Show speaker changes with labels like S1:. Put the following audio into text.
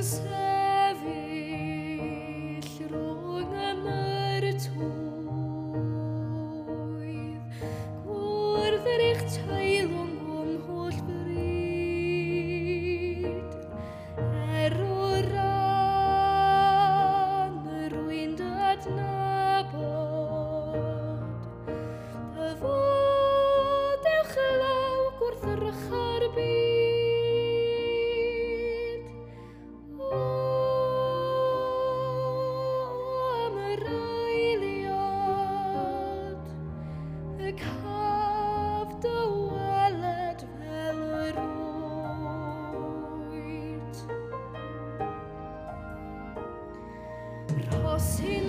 S1: sefyll rhwng y myrtwydd, gwrdd yr eich teilwng o'm holl bryd, o ran yr wy'n adnabod, dy fod ewch law gwrth yr ychar byd. Am yr eiliad, y caf dy weled fel yr oed. Rhosyn